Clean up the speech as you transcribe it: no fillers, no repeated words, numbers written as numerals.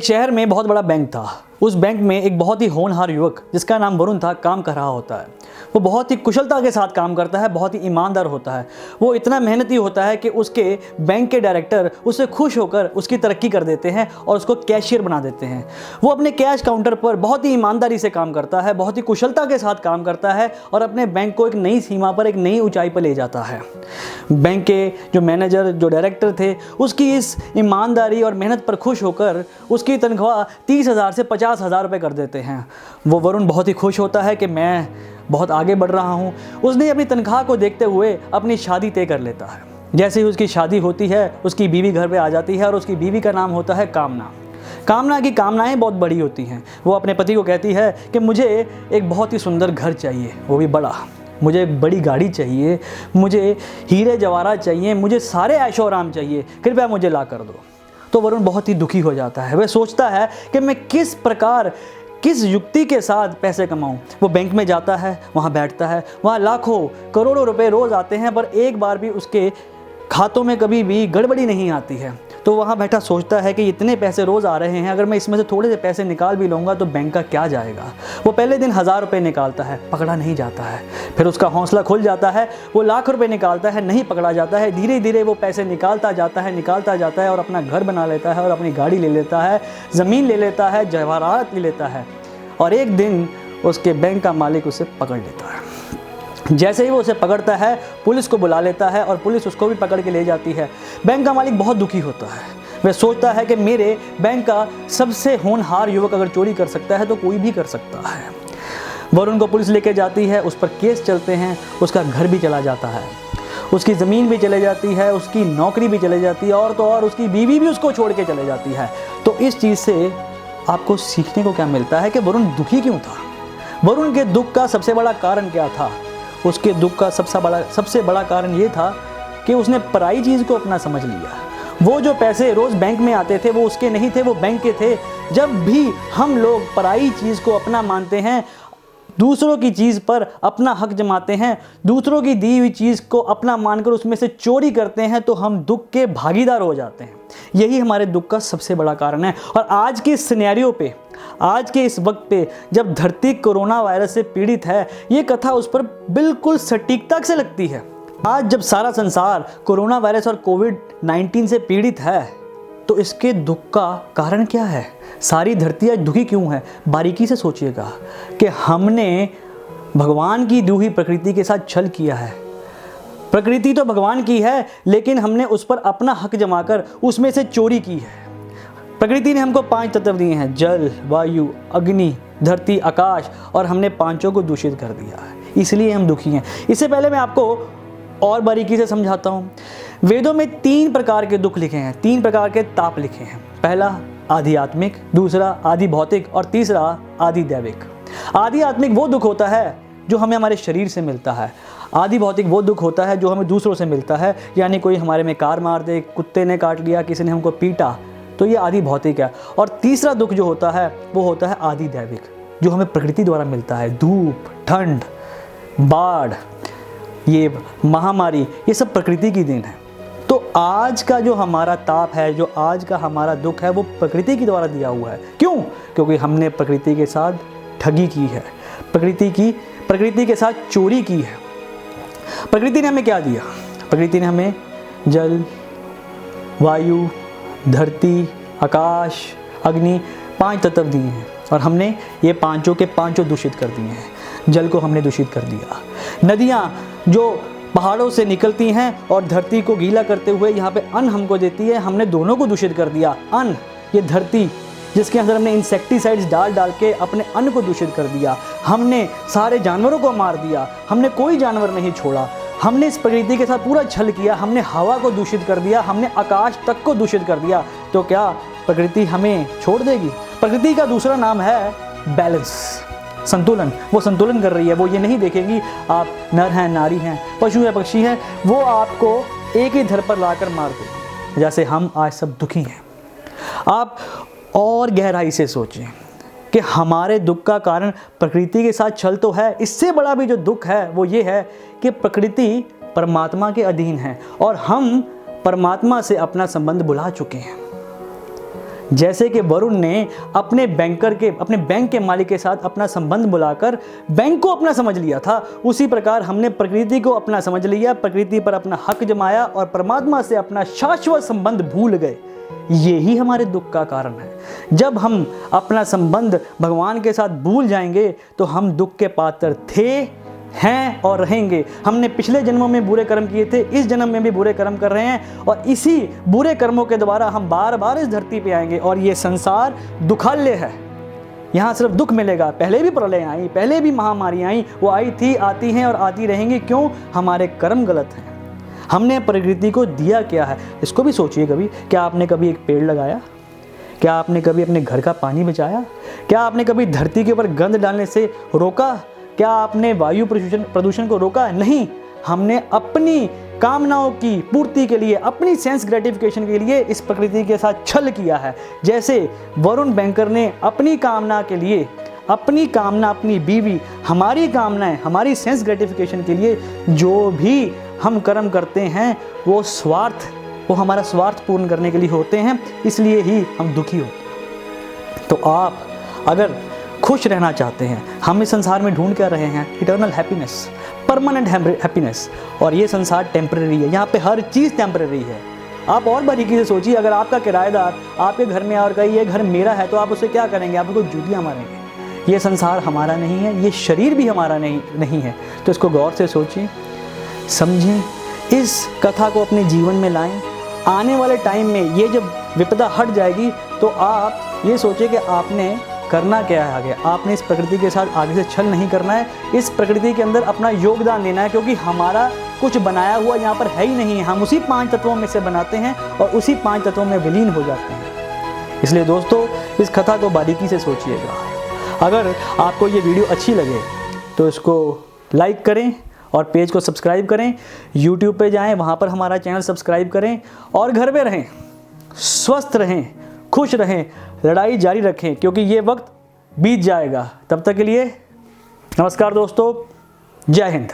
शहर में बहुत बड़ा बैंक था। उस बैंक में एक बहुत ही होनहार युवक जिसका नाम वरुण था काम कर रहा होता है। वो बहुत ही कुशलता के साथ काम करता है, बहुत ही ईमानदार होता है। वो इतना मेहनती होता है कि उसके बैंक के डायरेक्टर उससे खुश होकर उसकी तरक्की कर देते हैं और उसको कैशियर बना देते हैं। वो अपने कैश काउंटर पर बहुत ही ईमानदारी से काम करता है, बहुत ही कुशलता के साथ काम करता है और अपने बैंक को एक नई सीमा पर, एक नई ऊंचाई पर ले जाता है। बैंक के जो मैनेजर, जो डायरेक्टर थे, उसकी इस ईमानदारी और मेहनत पर खुश होकर उसकी तनख्वाह 30,000 से 50,000 रुपये कर देते हैं। वो वरुण बहुत ही खुश होता है कि मैं बहुत आगे बढ़ रहा हूँ। उसने अपनी तनख्वाह को देखते हुए अपनी शादी तय कर लेता है। जैसे ही उसकी शादी होती है, उसकी बीवी घर पे आ जाती है और उसकी बीवी का नाम होता है कामना। कामना की कामनाएं बहुत बड़ी होती हैं। वो अपने पति को कहती है कि मुझे एक बहुत ही सुंदर घर चाहिए, वो भी बड़ा। मुझे एक बड़ी गाड़ी चाहिए, मुझे हीरे जवाहरात चाहिए, मुझे सारे ऐशो आराम चाहिए, कृपया मुझे ला कर दो। तो वरुण बहुत ही दुखी हो जाता है। वह सोचता है कि मैं किस प्रकार, किस युक्ति के साथ पैसे कमाऊं। वो बैंक में जाता है, वहाँ बैठता है, वहाँ लाखों करोड़ों रुपए रोज़ आते हैं, पर एक बार भी उसके खातों में कभी भी गड़बड़ी नहीं आती है। तो वहाँ बैठा सोचता है कि इतने पैसे रोज़ आ रहे हैं, अगर मैं इसमें से थोड़े से पैसे निकाल भी लूँगा तो बैंक का क्या जाएगा। वो पहले दिन 1,000 रुपये निकालता है, पकड़ा नहीं जाता है। फिर उसका हौसला खुल जाता है, वो लाख रुपये निकालता है, नहीं पकड़ा जाता है। धीरे धीरे वो पैसे निकालता जाता है और अपना घर बना लेता है और अपनी गाड़ी ले लेता है, ज़मीन ले लेता है, जवाहरात ले लेता है। और एक दिन उसके बैंक का मालिक उसे पकड़ लेता है। जैसे ही वो उसे पकड़ता है, पुलिस को बुला लेता है और पुलिस उसको भी पकड़ के ले जाती है। बैंक का मालिक बहुत दुखी होता है। वह सोचता है कि मेरे बैंक का सबसे होनहार युवक अगर चोरी कर सकता है तो कोई भी कर सकता है। वरुण को पुलिस लेके जाती है, उस पर केस चलते हैं, उसका घर भी चला जाता है, उसकी ज़मीन भी चले जाती है, उसकी नौकरी भी चले जाती है और तो और उसकी बीवी भी उसको छोड़ के चले जाती है। तो इस चीज़ से आपको सीखने को क्या मिलता है कि वरुण दुखी क्यों था? वरुण के दुख का सबसे बड़ा कारण क्या था? उसके दुख का सबसे बड़ा कारण ये था कि उसने पराई चीज़ को अपना समझ लिया। वो जो पैसे रोज़ बैंक में आते थे वो उसके नहीं थे, वो बैंक के थे। जब भी हम लोग पराई चीज़ को अपना मानते हैं, दूसरों की चीज़ पर अपना हक जमाते हैं, दूसरों की दी हुई चीज़ को अपना मानकर उसमें से चोरी करते हैं, तो हम दुख के भागीदार हो जाते हैं। यही हमारे दुख का सबसे बड़ा कारण है। और आज के सिनेरियो पे, आज के इस वक्त पे जब धरती कोरोना वायरस से पीड़ित है, ये कथा उस पर बिल्कुल सटीकता से लगती है। आज जब सारा संसार कोरोना वायरस और कोविड-19 से पीड़ित है, तो इसके दुख का कारण क्या है? सारी धरती आज दुखी क्यों है? बारीकी से सोचिएगा कि हमने भगवान की दी हुई प्रकृति के साथ छल किया है। प्रकृति तो भगवान की है, लेकिन हमने उस पर अपना हक जमाकर उसमें से चोरी की है। प्रकृति ने हमको 5 तत्व दिए हैं, जल, वायु, अग्नि, धरती, आकाश, और हमने पांचों को दूषित कर दिया है, इसलिए हम दुखी हैं। इससे पहले मैं आपको और बारीकी से समझाता हूँ। वेदों में 3 प्रकार के दुख लिखे हैं, 3 प्रकार के ताप लिखे हैं। पहला आध्यात्मिक, दूसरा आदि भौतिक और तीसरा आदि दैविक। आदि आत्मिक वो दुख होता है जो हमें हमारे शरीर से मिलता है। आदि भौतिक वो दुख होता है जो हमें दूसरों से मिलता है, यानी कोई हमारे में कार मार दे, कुत्ते ने काट लिया, किसी ने हमको पीटा, तो ये आदि भौतिक है। और तीसरा दुख जो होता है वो होता है आदि दैविक, जो हमें प्रकृति द्वारा मिलता है। धूप, ठंड, बाढ़, ये महामारी, ये सब प्रकृति की देन है। तो आज का जो हमारा ताप है, जो आज का हमारा दुख है, वो प्रकृति के द्वारा दिया हुआ है। क्यों? क्योंकि हमने प्रकृति के साथ ठगी की है, प्रकृति के साथ चोरी की है। प्रकृति ने हमें क्या दिया? प्रकृति ने हमें जल, वायु, धरती, आकाश, अग्नि, 5 तत्व दिए हैं और हमने ये पांचों के पांचों दूषित कर दिए हैं। जल को हमने दूषित कर दिया। नदियाँ जो पहाड़ों से निकलती हैं और धरती को गीला करते हुए यहाँ पे अन्न हमको देती है, हमने दोनों को दूषित कर दिया। अन्न, ये धरती जिसके अंदर हमने इंसेक्टिसाइड्स डाल डाल के अपने अन्न को दूषित कर दिया। हमने सारे जानवरों को मार दिया, हमने कोई जानवर नहीं छोड़ा। हमने इस प्रकृति के साथ पूरा छल किया। हमने हवा को दूषित कर दिया, हमने आकाश तक को दूषित कर दिया। तो क्या प्रकृति हमें छोड़ देगी? प्रकृति का दूसरा नाम है बैलेंस, संतुलन। वो संतुलन कर रही है। वो ये नहीं देखेगी आप नर हैं, नारी हैं, पशु है, पक्षी हैं, वो आपको एक ही धर पर लाकर मार देगी। जैसे हम आज सब दुखी हैं। आप और गहराई से सोचें कि हमारे दुख का कारण प्रकृति के साथ छल तो है, इससे बड़ा भी जो दुख है वो ये है कि प्रकृति परमात्मा के अधीन है और हम परमात्मा से अपना संबंध भुला चुके हैं। जैसे कि वरुण ने अपने बैंक के मालिक के साथ अपना संबंध बुलाकर बैंक को अपना समझ लिया था, उसी प्रकार हमने प्रकृति को अपना समझ लिया, प्रकृति पर अपना हक जमाया और परमात्मा से अपना शाश्वत संबंध भूल गए। यही हमारे दुख का कारण है। जब हम अपना संबंध भगवान के साथ भूल जाएंगे तो हम दुख के पात्र थे, हैं और रहेंगे। हमने पिछले जन्मों में बुरे कर्म किए थे, इस जन्म में भी बुरे कर्म कर रहे हैं और इसी बुरे कर्मों के द्वारा हम बार बार इस धरती पे आएंगे और ये संसार दुखालय है। यहाँ सिर्फ दुख मिलेगा। पहले भी प्रलय आई, पहले भी महामारी आई, वो आई थी, आती हैं और आती रहेंगी। क्यों? हमारे कर्म गलत हैं। हमने प्रकृति को दिया क्या है, इसको भी सोचिए कभी। क्या आपने कभी एक पेड़ लगाया? क्या आपने कभी अपने घर का पानी बचाया? क्या आपने कभी धरती के ऊपर गंद डालने से रोका? क्या आपने वायु प्रदूषण को रोका? नहीं। हमने अपनी कामनाओं की पूर्ति के लिए, अपनी सेंस ग्रेटिफिकेशन के लिए इस प्रकृति के साथ छल किया है। जैसे वरुण बैंकर ने अपनी कामना के लिए, अपनी कामना, अपनी बीवी, हमारी कामनाएं, हमारी सेंस ग्रेटिफिकेशन के लिए जो भी हम कर्म करते हैं वो हमारा स्वार्थ पूर्ण करने के लिए होते हैं, इसलिए ही हम दुखी होते हैं। तो आप अगर खुश रहना चाहते हैं, हम इस संसार में ढूंढ क्या रहे हैं? Eternal happiness, permanent happiness. और ये संसार टेम्परेरी है, यहाँ पे हर चीज़ टेम्परेरी है। आप और बारीकी से सोचिए, अगर आपका किराएदार आपके घर में और कहीं ये घर मेरा है तो आप उसे क्या करेंगे? आप उसको जूतियाँ मारेंगे। ये संसार हमारा नहीं है, ये शरीर भी हमारा नहीं है। तो इसको गौर से सोचिए, समझें, इस कथा को अपने जीवन में लाएं। आने वाले टाइम में ये जब विपदा हट जाएगी तो आप ये सोचिए कि आपने करना क्या है आगे। आपने इस प्रकृति के साथ आगे से छल नहीं करना है, इस प्रकृति के अंदर अपना योगदान देना है, क्योंकि हमारा कुछ बनाया हुआ यहाँ पर है ही नहीं है। हम उसी 5 तत्वों में से बनाते हैं और उसी 5 तत्वों में विलीन हो जाते हैं। इसलिए दोस्तों, इस कथा को बारीकी से सोचिएगा। अगर आपको ये वीडियो अच्छी लगे तो इसको लाइक करें और पेज को सब्सक्राइब करें। यूट्यूब पे जाएं, वहाँ पर हमारा चैनल सब्सक्राइब करें और घर में रहें, स्वस्थ रहें, खुश रहें, लड़ाई जारी रखें, क्योंकि ये वक्त बीत जाएगा। तब तक के लिए नमस्कार दोस्तों, जय हिंद।